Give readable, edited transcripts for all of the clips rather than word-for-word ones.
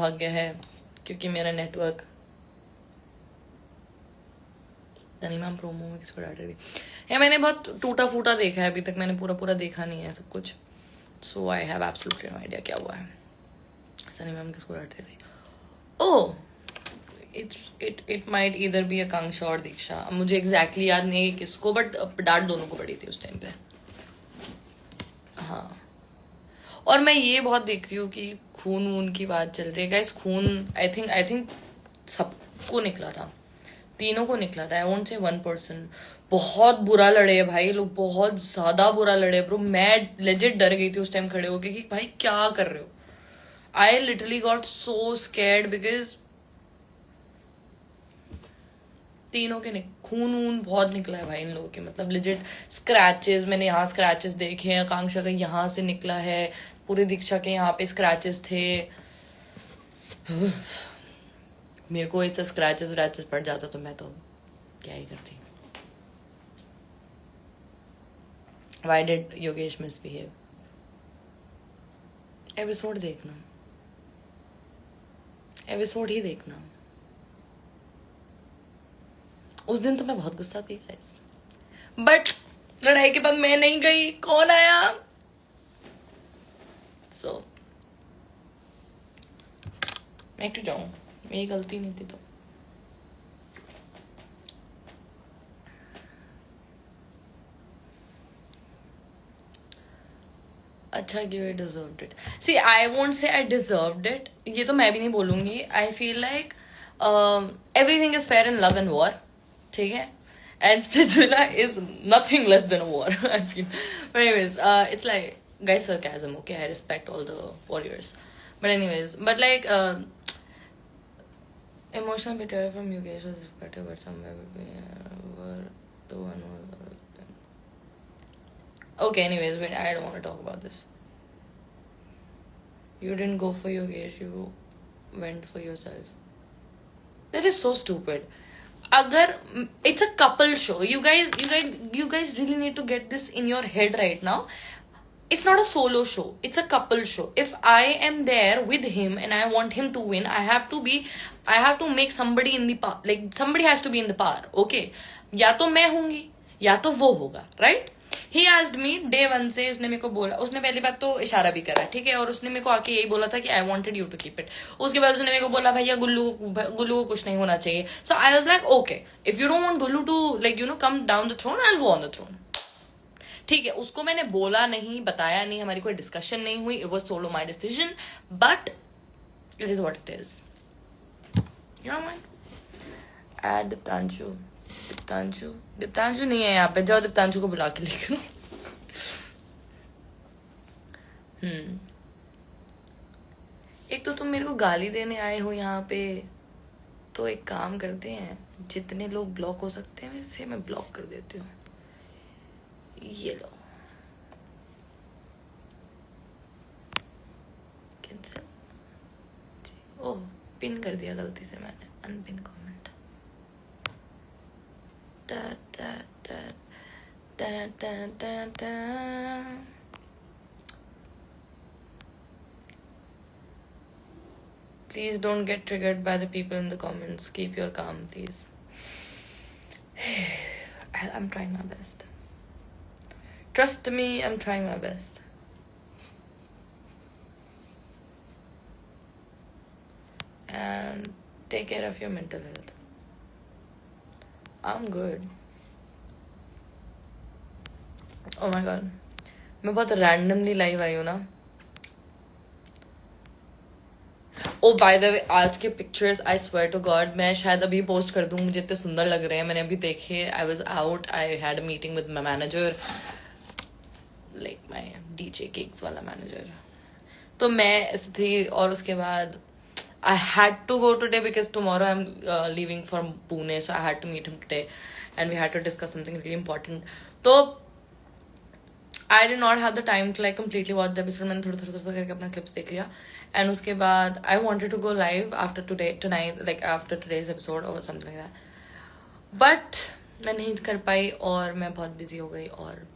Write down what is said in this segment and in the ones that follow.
भाग्य है क्योंकि मेरा नेटवर्क मैम प्रोमो में किसको डाल रही है। मैंने बहुत टूटा फूटा देखा है, अभी तक मैंने पूरा पूरा देखा नहीं है सब कुछ, so I have absolutely no idea क्या हुआ है। सनी मैम किसको डांट रही थी? ओह, इट माइट इधर बी आकांक्षा और दीक्षा, मुझे एग्जैक्टली याद नहीं है किसको, बट डांट दोनों को पड़ी थी उस टाइम पे। हाँ, और मैं ये बहुत देखती हूँ कि खून वून की बात चल रही है गाइस। खून आई थिंक सबको निकला था, तीनों को निकला था। आई वोंट से 1%। बहुत बुरा लड़े भाई लोग, बहुत ज्यादा बुरा लड़े ब्रो। मैं लेजिट डर गई थी उस टाइम खड़े होके कि भाई क्या कर रहे हो। I literally got so scared because तीनों के खून वून बहुत निकला है भाई इन लोगों के, मतलब लेजिट स्क्रैचेस। मैंने यहाँ स्क्रैचेस देखे हैं, आकांक्षा का यहाँ से निकला है, पूरी दीक्षा के यहाँ पे स्क्रैचेस थे। मेरे को इससे स्क्रैचेस व्रैचेस पड़ जाता तो मैं तो क्या ही करती। Why did Yogesh misbehave? Episode देखना, एपिसोड ही देखना। उस दिन तो मैं बहुत गुस्सा थी गाइस, बट लड़ाई के बाद मैं नहीं गई, कौन आया? सो मैं क्यों जाऊं, मेरी गलती नहीं थी तो। अच्छा क्यों, I deserved it. See I won't say I deserved it, ये तो मैं भी नहीं बोलूंगी। I feel like everything is fair in love and war, ठीक है, and Splitsvilla is nothing less than a war. I feel, but anyways, it's like guys sarcasm. Okay, I respect all the warriors, but anyways, but like emotional betrayal from Yogesh was better, but somewhere were the one was. Okay, anyways, wait, I don't want to talk about this. You didn't go for Yogesh, you went for yourself. That is so stupid. Agar it's a couple show, you guys really need to get this in your head right now. It's not a solo show, it's a couple show. If I am there with him and I want him to win, I have to make somebody in the power, like somebody has to be in the power. Okay, या तो मैं होंगी या तो वो होगा, right? He asked me day 1 से, उसने मेरे को बोला, उसने पहली बात तो इशारा भी करा, ठीक है, और उसने मेरे को आके यही बोला था कि I wanted you to keep it. उसके बाद उसने मेरे को बोला भैया गुल्लू को कुछ नहीं होना चाहिए। So I was like okay, if you don't want Gullu to like you know come down the throne, I will go on the throne. ठीक है, उसको मैंने बोला नहीं, बताया नहीं, हमारी कोई डिस्कशन नहीं हुई, it was solo my decision, but it is what it is, you know. Add Diptanshu Diptanshu नहीं है यहाँ पे, जाओ दीप्तांशु को बुला के लेकर। एक तो तुम मेरे को गाली देने आए हो यहाँ पे, तो एक काम करते हैं, जितने लोग ब्लॉक हो सकते हैं मेरे से मैं ब्लॉक कर देती हूँ। ये लो, कैंसिल। ओह, पिन कर दिया गलती से मैंने, unpin comment. Please don't get triggered by the people in the comments. Keep your calm, please. I'm trying my best. Trust me, I'm trying my best. And take care of your mental health. I'm good. Oh my god. मैं बहुत randomly live आई हूँ ना। ओ by the way, आज के pictures I swear to God मैं शायद अभी post कर दूं, मुझे इतने सुंदर लग रहे हैं, मैंने अभी देखे। I was out, I had a meeting with my manager, like my DJ kicks वाला मैनेजर, तो मैं ऐसे थी। और उसके बाद I had to go today because tomorrow I am leaving for Pune, so I had to meet him today and we had to discuss something really important. तो I did not have the time to like completely watch the episode. मैंने थोड़ा करके अपना clips देख लिया, and उसके बाद I wanted to go live after tonight, like after today's episode or something like that. But मैं नहीं कर पाई और मैं बहुत busy हो गई, और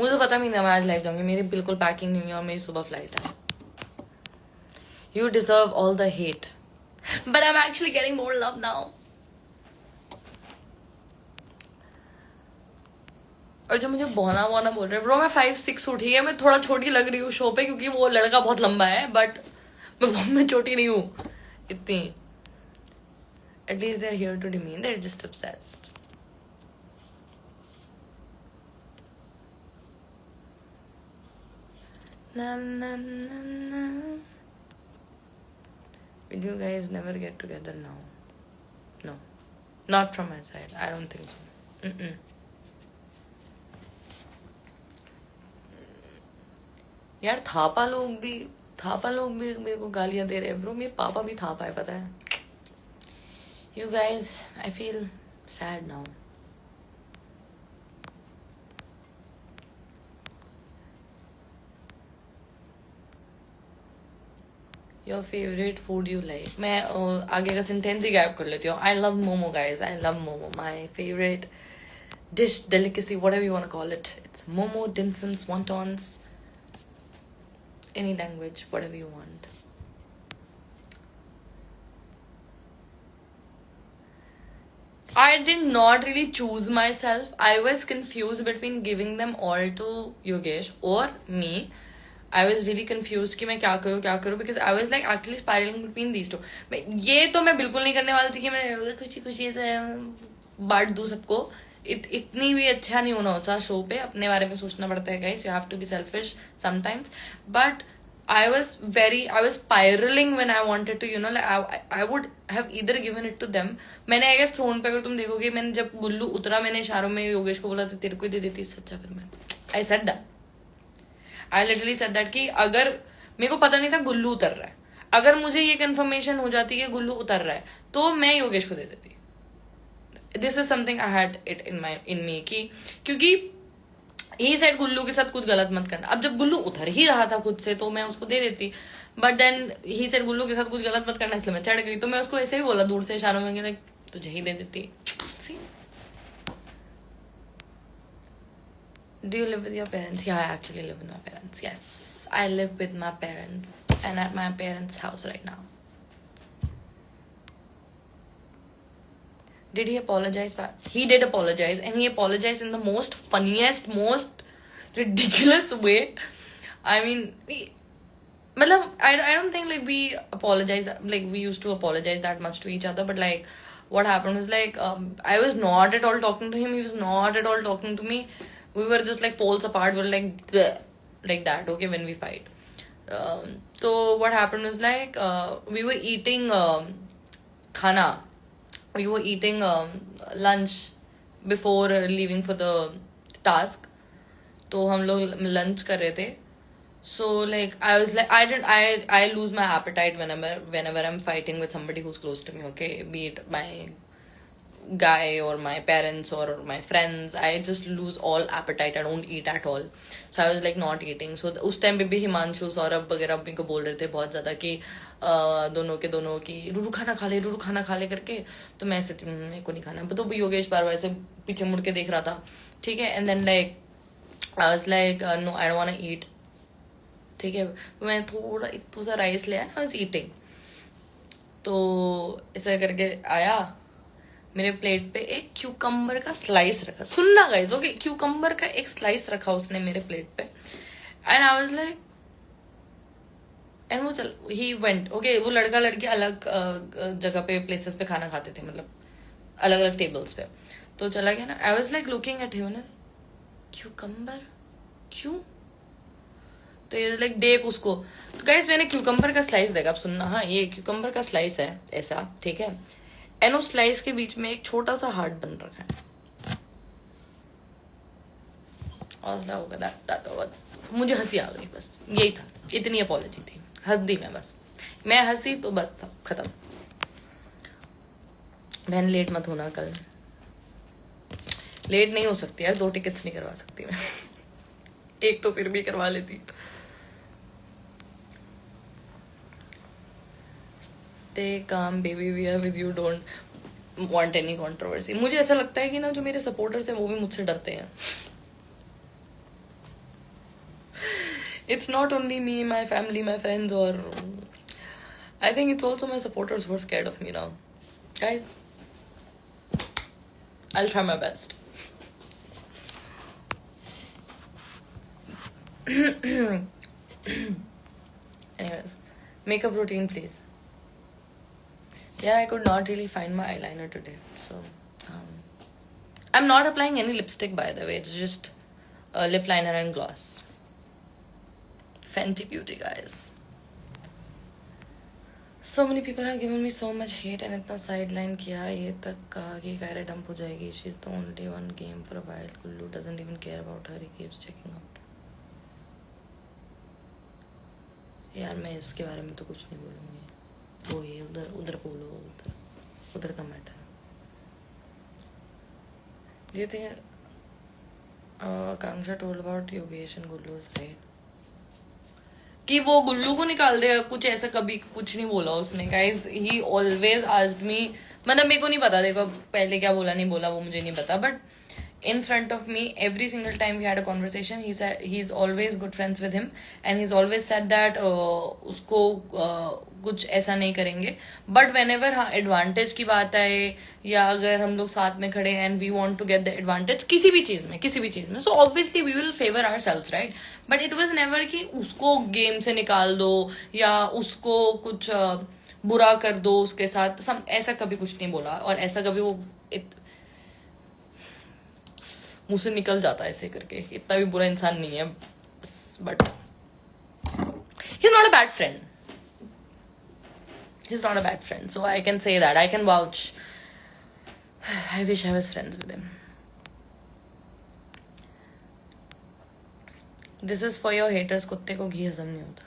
मुझे तो पता भी नहीं मैं आज live जाऊंगी। मेरी बिल्कुल पैकिंग नहीं हुई और मेरी सुबह फ्लाइट है। You deserve all the hate. But I'm actually getting more love now. और जो मुझे बोना बोना बोल रहे हैं ब्रो, मैं 5'6" उठी है, मैं थोड़ा छोटी लग रही हूँ शो पे क्योंकि वो लड़का बहुत लंबा है, बट मैं छोटी नहीं हूँ इतनी. At least they are here to demean, they are just obsessed. Na na na na. Will you guys never get together now? No, not from my side. I don't think so. Mm-mm. यार थापा लोग भी मेरे को गालियां दे रहे हैं bro. मेरे पापा भी थापा है, पता है. You guys, I feel sad now. Your favorite food you like? मैं आगे का सेंटेंस ही गायब कर लेती हूँ. I love momo, guys. I love momo. My favorite dish, delicacy, whatever you want to call it. It's momo, dim sums, wontons, any language, whatever you want. I did not really choose myself. I was confused between giving them all to Yogesh or me. I was really confused कि मैं क्या करूँ because I was like actually spiraling between these two. ये तो मैं बिल्कुल नहीं करने वाली थी कि मैं खुशी से बांट दूँ सबको. इतनी भी अच्छा नहीं होना होता शो पे. अपने बारे में सोचना पड़ता है guys. You have to be selfish sometimes. But I was spiraling when I wanted to, like I would have either given it to them. मैंने I guess थ्रोन पे, अगर तुम देखोगे, मैंने जब गुल्लू उतरा, मैंने इशारों में योगेश को बोला था तेरे को ही दे देती सच्चा. फिर मैं I said that. I literally said that कि अगर मेरे को पता नहीं था गुल्लू उतर रहा है, अगर मुझे ये कंफर्मेशन हो जाती है गुल्लू उतर रहा है तो मैं योगेश को दे देती. This is something I had it in me कि क्योंकि ही सेड गुल्लू के साथ कुछ गलत मत करना. अब जब गुल्लू उतर ही रहा था खुद से तो मैं उसको दे देती. बट देन ही सेड गुल्लू के साथ कुछ गलत मत करना, इसलिए मैं चढ़ गई. तो मैं उसको ऐसे ही बोला दूर से इशारों में कि तुझे ही दे देती. Do you live with your parents? Yeah, I actually live with my parents. Yes, I live with my parents and at my parents' house right now. Did he apologize? He did apologize, and he apologized in the most funniest, most ridiculous way. I mean, I don't think like we apologize, like we used to apologize that much to each other. But like, what happened was like, I was not at all talking to him. He was not at all talking to me. We were just like poles apart. We were like bleh, like that. Okay, when we fight. So what happened was like we were eating khana. We were eating lunch before leaving for the task. तो हम लोग lunch कर रहे थे. So like I was like I lose my appetite whenever I'm fighting with somebody who's close to me. Okay, be it my guy or my parents or my friends, I just lose all appetite. I don't eat at all. So I was like not eating. So उस time पे भी हिमांशु सौरभ वगैरह मेरे को बोल रहे थे बहुत ज्यादा कि दोनों की रूरू खाना खा ले करके. तो मैं ऐसे मेरे को नहीं खाना. तो योगेश बार बार ऐसे पीछे मुड़ के देख रहा था. ठीक है. And then like I was like no I don't want to eat. ठीक है. मैं थोड़ा एक सा राइस ले आया. I was eating. तो ऐसा करके आया, मेरे प्लेट पे एक क्यूकम्बर का स्लाइस रखा. सुनना गाइस, ओके, क्यूकम्बर का एक स्लाइस रखा उसने मेरे प्लेट पे. And I was like, and वो ही वेंट. ओके, वो लड़का लड़की अलग जगह पे प्लेसेस पे खाना खाते थे, मतलब अलग अलग टेबल्स पे. तो चला गया ना. आई was like looking at him, cucumber क्यों. तो ये लाइक देख उसको. तो गाइस मैंने क्यूकम्बर का स्लाइस देखा. अब सुनना, हाँ, ये क्यूकम्बर का स्लाइस है ऐसा. ठीक है. एंड उस स्लाइस के बीच में एक छोटा सा हार्ट बन रखा है. और मुझे हंसी आ गई. बस यही था, इतनी अपॉलॉजी थी. हंस दी मैं हंसी तो बस था, खत्म. बहन लेट मत होना कल. लेट नहीं हो सकती यार, 2 टिकट्स नहीं करवा सकती मैं. एक तो फिर भी करवा लेती. Stay calm, baby. We are with you. Don't want any controversy. मुझे ऐसा लगता है कि ना जो मेरे सपोर्टर्स हैं वो भी मुझसे डरते हैं. It's not only me, my family, my friends, or I think it's also my supporters who are scared of me now. Guys, I'll try my best. Anyways, makeup routine, please. Yeah, I could not really find my eyeliner today, so I'm not applying any lipstick, by the way. It's just lip liner and gloss. Fenty Beauty, guys. So many people have given me so much hate and इतना sideline किया ये तक कहा कि Kyra dump हो जाएगी. She's the only one game for a while. Kullu doesn't even care about her. He keeps checking out. यार मैं इसके बारे में तो कुछ नहीं बोलूँगी. वो ये उधर उधर बोलो उधर का matter. Do you think Akanksha told about Yogesh and Gullu's right? कि वो गुल्लू को निकाल दे, कुछ ऐसा कभी कुछ नहीं बोला उसने. गाइज ही ऑलवेज आस्क्ड मी, मतलब मेरे को नहीं पता, देखो पहले क्या बोला नहीं बोला वो मुझे नहीं पता, but in front of me every single time we had a conversation he's always good friends with him and he's always said that उसको कुछ ऐसा नहीं करेंगे. बट whenever हाँ एडवांटेज की बात आए या अगर हम लोग साथ में खड़े हैं and we want to get the advantage किसी भी चीज में so obviously we will favor ourselves, right? but it was never कि उसको गेम से निकाल दो या उसको कुछ बुरा कर दो उसके साथ. ऐसा कभी कुछ नहीं बोला और ऐसा कभी वो मुंह से निकल जाता है ऐसे करके. इतना भी बुरा इंसान नहीं है, but he's not a bad friend. He's not a bad friend, so I can say that. I can vouch. I wish I was friends with him. This is for your haters. कुत्ते को घी हजम नहीं होता.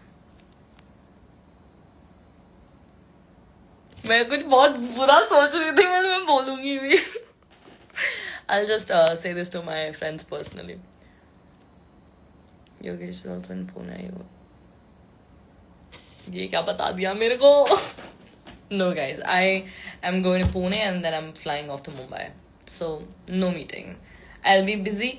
मैं कुछ बहुत बुरा सोच रही थी, बट मैं बोलूंगी भी. I'll just say this to my friends personally. Yogesh is also in Pune. ये क्या बता दिया मेरे को? No guys, I am going to Pune and then I'm flying off to Mumbai. So no meeting. I'll be busy.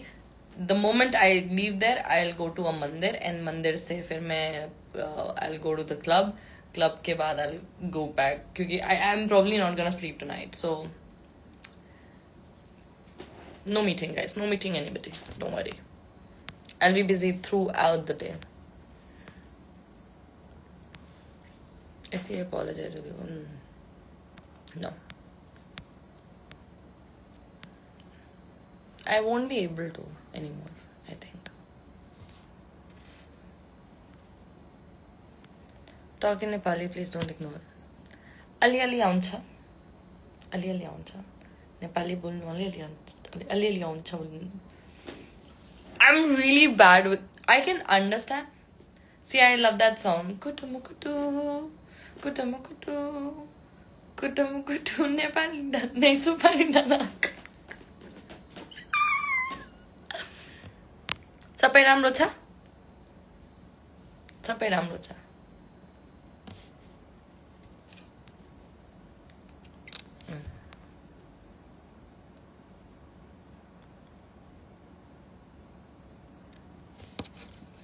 The moment I leave there, I'll go to a mandir and mandir से फिर मैं I'll go to the club. Club के बाद I'll go back क्योंकि I am probably not gonna sleep tonight. So no meeting, guys. No meeting anybody. Don't worry. I'll be busy throughout the day. If you apologize, no. I won't be able to anymore, I think. Talk in Nepali, please don't ignore. Ali Ali Auncha. Ali Ali Auncha. Nepali बोलने वाले Ali Auncha. I'm really bad with. I can understand. See, I love that song. Kutumukutu, kutumukutu, kutumukutu. Nepali नहीं सुपारी नानक. सबै राम्रो छ. सबै राम्रो छ.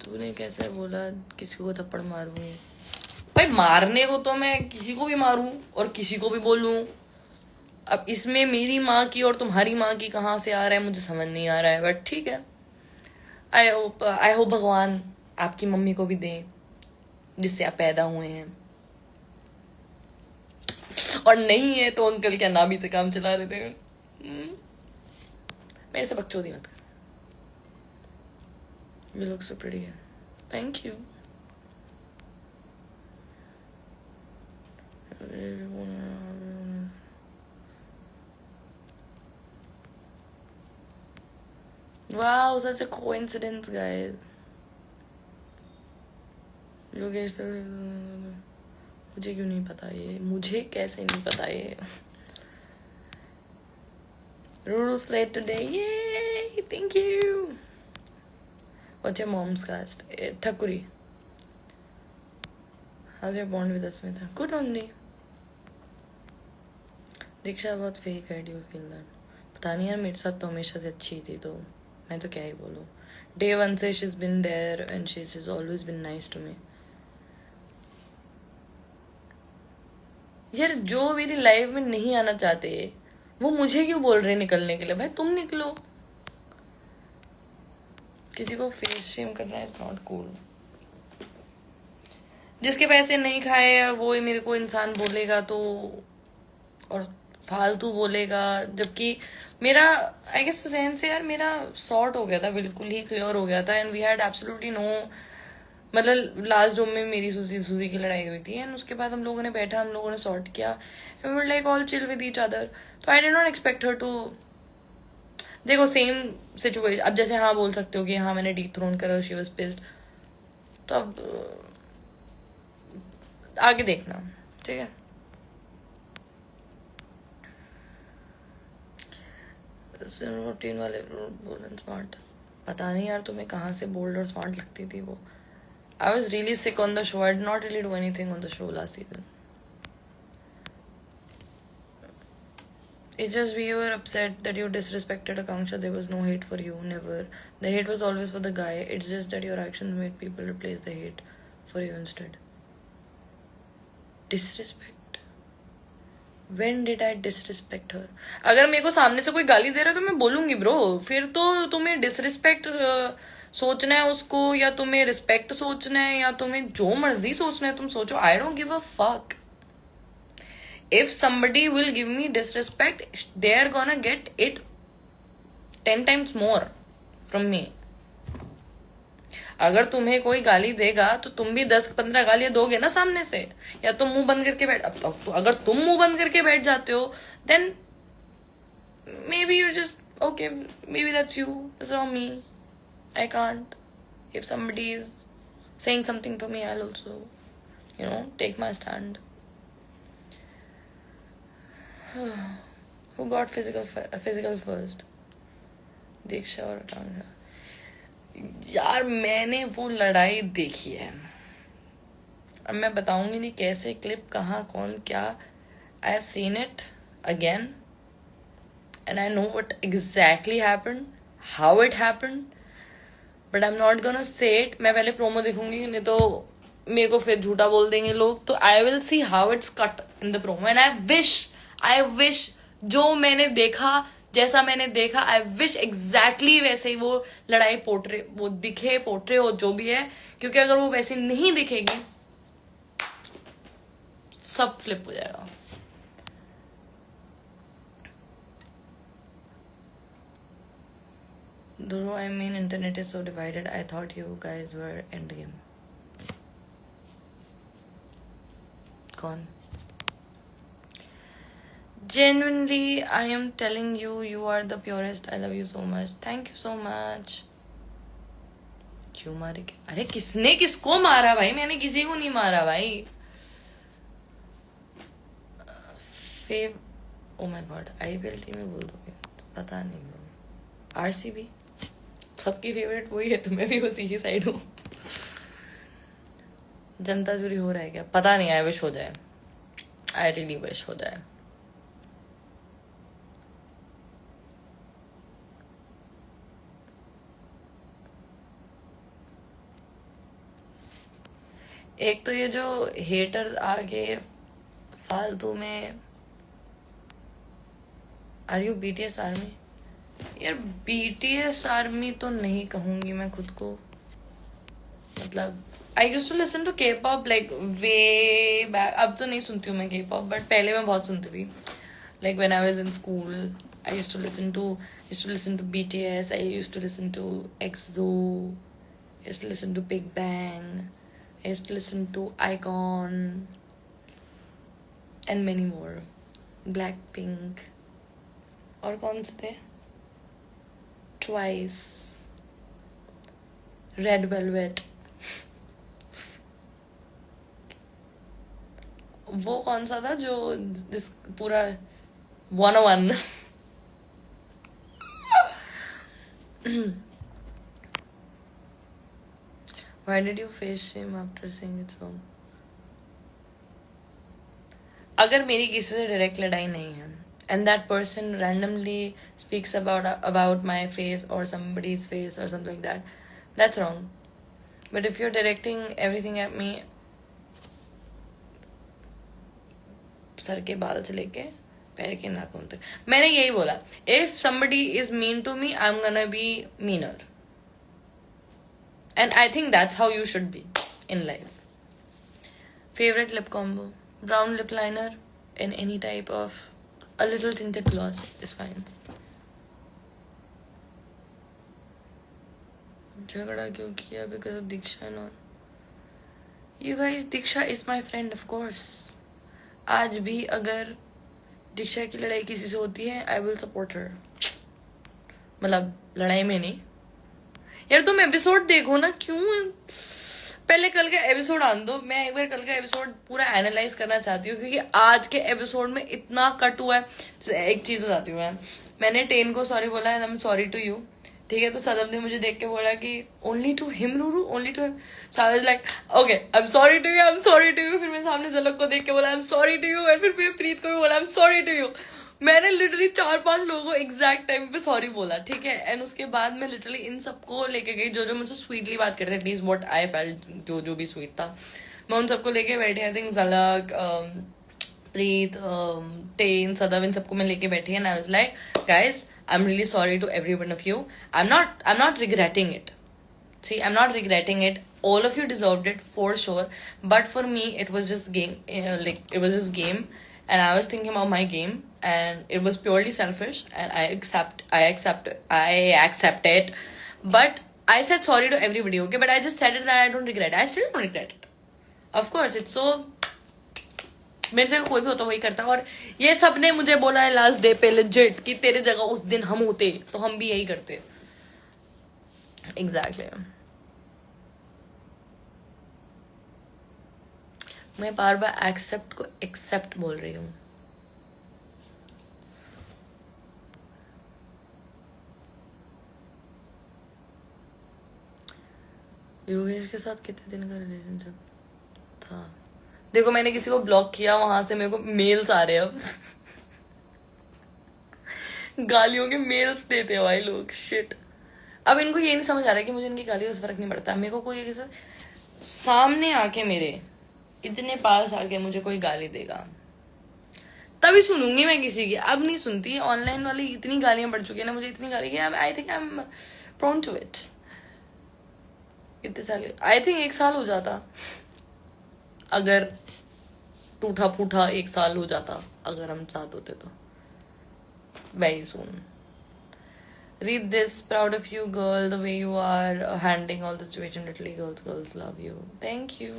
तूने कैसे बोला किसी को थप्पड़ मारूं? भाई मारने को तो मैं किसी को भी मारूं और किसी को भी बोलूं. अब इसमें मेरी माँ की और तुम्हारी माँ की कहाँ से आ रहा है मुझे समझ नहीं आ रहा है, बट ठीक है. आई होप भगवान आपकी मम्मी को भी दे जिससे आप पैदा हुए हैं, और नहीं है तो अंकल क्या नाभी से काम चला रहे थे. मेरे से बकचोदी मत कर. You look so pretty. Thank you. Wow, such a coincidence, guys. Yogesh मुझे क्यों नहीं पता ये? मुझे कैसे नहीं पता ये? Ruru's late today. Yay! Thank you. What's your mom's caste? Thakuri. How's your bond with Asmita? Good only. दीक्षा बहुत फेक है. Do you feel that? पता नहीं यार, मेरे साथ तो हमेशा से अच्छी थी, तो मैं तो क्या ही बोलूँ. Day one से she's been there and she's always been nice to me. यार जो मेरी लाइफ में नहीं आना चाहते वो मुझे क्यों बोल रहे निकलने के लिए? भाई तुम निकलो। किसी को फेस शेम करना इज नॉट कूल। जिसके पैसे नहीं खाए वो ही मेरे को इंसान बोलेगा तो, और फालतू बोलेगा, जबकि मेरा आई गेस हुसैन से यार मेरा सॉर्ट हो गया था, बिल्कुल ही क्लियर हो गया था, and we had absolutely no, मतलब लास्ट रूम में मेरी सूजी की लड़ाई हुई थी, एंड उसके बाद हम लोगों ने बैठा, हम लोगों ने सॉर्ट किया, and we were like all chill with each other. तो I did not expect her to, देखो सेम सिचुएशन, अब जैसे हाँ बोल सकते हो कि हाँ मैंने डी थ्रोन करा, शी वाज पिस्ड, तो अब आगे देखना, ठीक है। रूटीन वाले बोल्ड एंड स्मार्ट, पता नहीं यार तुम्हें कहाँ से बोल्ड और स्मार्ट लगती थी वो। I was really sick on the show. I did not really do anything on the show last season. It's just we were upset that you disrespected Akanksha. There was no hate for you, never. The hate was always for the guy. It's just that your actions made people replace the hate for you instead. Disrespect? When did I disrespect her? अगर मेरे को सामने से कोई गाली दे रहा है तो मैं बोलूंगी ब्रो, फिर तो तुम्हें डिसरिस्पेक्ट सोचना है उसको, या तुम्हें रिस्पेक्ट सोचना है, या तुम्हें जो मर्जी सोचना है तुम सोचो। I don't give a fuck. If somebody will give me disrespect, they are gonna get it 10 times more from me. अगर तुम्हें कोई गाली देगा तो तुम भी 10-15 गालियां दोगे ना सामने से, या तुम मुंह बंद करके बैठ, अब तो अगर तुम मुंह बंद करके बैठ जाते हो then may be you just okay, may be that's you, it's not me, I can't. If somebody is saying something to me, I'll also, you know, take my stand. Who got physical first? दीक्षा और आकांक्षा। यार मैंने वो लड़ाई देखी है, अब मैं बताऊंगी नहीं कैसे, क्लिप कहाँ, कौन, क्या। I have seen it again and I know what exactly happened, how it happened, but I am not gonna say it. मैं पहले प्रोमो देखूंगी, नहीं तो मेरे को फिर झूठा बोल देंगे लोग। तो I will see how it's cut in the promo, and I wish जो मैंने देखा, जैसा मैंने देखा, आई विश एग्जैक्टली वैसे ही वो लड़ाई पोर्ट्रे, वो दिखे, पोर्ट्रे हो जो भी है, क्योंकि अगर वो वैसे नहीं दिखेगी सब फ्लिप हो जाएगा। Duro, I mean, internet is so divided. I thought you guys were endgame. कौन? Genuinely, I am telling you, you are the purest. I love you so much. Thank you so much. क्यों मारे? अरे किसने किसको मारा भाई? मैंने किसी को नहीं मारा भाई। Oh my God, IPL team में बोल दोगे तो पता नहीं ब्रो। आरसीबी सबकी फेवरेट वही है, तो मैं भी उसी की साइड हूँ। जनता चुरी हो रहा है क्या? पता नहीं, आई विश हो जाए, आई रियली विश हो जाए। एक तो ये जो हेटर्स आगे फालतू में, आर यू बीटीएस आर्मी? यार बीटीएस आर्मी तो नहीं कहूंगी मैं खुद को, मतलब I used to listen to K pop like way back. अब तो नहीं सुनती हूँ मैं के पॉप, बट पहले मैं बहुत सुनती थी। Like when I was in school I used to listen to BTS, I used to listen to EXO, I used to listen to big bang, I used to listen to Icon and many more. Blackpink. और कौन से थे? Twice. Red Velvet. वो कौन सा था जो जिस पूरा 101? Why did you face shame after saying it's wrong? अगर मेरी किसी से डायरेक्ट लड़ाई नहीं है and that person randomly speaks about my face or somebody's face or something like that, that's wrong. But if you're directing everything at me, sir के बाल से लेके पैर के नाखून तक. मैंने यही बोला, if somebody is mean to me, I'm gonna be meaner. And I think that's how you should be in life. Favorite lip combo? Brown lip liner and any type of a little tinted gloss is fine. झगड़ा क्यों किया? Because of Diksha and all. You guys, Diksha is my friend, of course. आज भी अगर दीक्षा की लड़ाई किसी से होती है, I will support her. मतलब लड़ाई में नहीं यार. तुम एपिसोड देखो ना, क्यों पहले कल का एपिसोड आन दो. मैं एक बार कल का एपिसोड पूरा एनालाइज करना चाहती हूँ, क्योंकि आज के एपिसोड में इतना कट हुआ है. एक चीज बताती हूँ मैंने टेन को सॉरी बोला है, I am sorry to you. ठीक है, तो सदब ने मुझे देख के बोला कि ओनली टू हिम रूरू, only to him. So I was like okay, I am sorry to you, I am sorry to you. फिर मैं सामने झलक को देख के बोला I am sorry to you, और फिर प्रीत को भी बोला I am sorry to you. मैंने लिटरली 4-5 लोगों को एग्जैक्ट टाइम पे सॉरी बोला. ठीक है, एंड उसके बाद मैं लिटरली इन सबको लेके गई जो जो मुझसे स्वीटली बात करते थे, एटलीस्ट व्हाट आई फेल्ट, जो भी स्वीट था, मैं उन सबको लेके बैठी. आई थिंक झलक, प्रीत, टेन, सदब, इन सबको मैं लेके बैठी. And I was like guys, I'm really sorry to every one of you. I'm not regretting it. See, I'm not regretting it. All of you deserved it for sure. But for me, it was just game. Like it was just game, and I was thinking about my game, and it was purely selfish. And I accept it. But I said sorry to everybody. Okay, but I just said it that I don't regret it. I still don't regret it. Of course, it's so. मेरे जगह कोई भी होता वही करता. और ये सब ने मुझे बोला है लास्ट डे पे लेजिट कि तेरे जगह उस दिन हम होते तो हम भी यही करते. एग्जैक्टली. मैं बार बार एक्सेप्ट को एक्सेप्ट बोल रही हूँ. योगेश के साथ कितने दिन का रिलेशनशिप था? देखो, मैंने किसी को ब्लॉक किया, वहां से मेरे को मेल्स आ रहे हैं अब. गालियों के मेल्स देते हैं भाई लोग. शिट. अब इनको ये नहीं समझ आ रहा है कि मुझे इनकी गालियों से फर्क नहीं पड़ता. मेरे को कोई किसी सामने आके, मेरे इतने पास आके मुझे कोई गाली देगा तभी सुनूंगी मैं किसी की. अब नहीं सुनती. ऑनलाइन वाली इतनी गालियां बढ़ चुकी है ना, मुझे इतनी गाली की. I think I am prone to it. कितने साल? आई थिंक 1 साल हो जाता अगर टूटा फूटा 1 साल हो जाता अगर हम साथ होते तो. Very soon. Read this. Proud of you, girl. The way you are handling all the situation. Literally, girls love you. Thank you.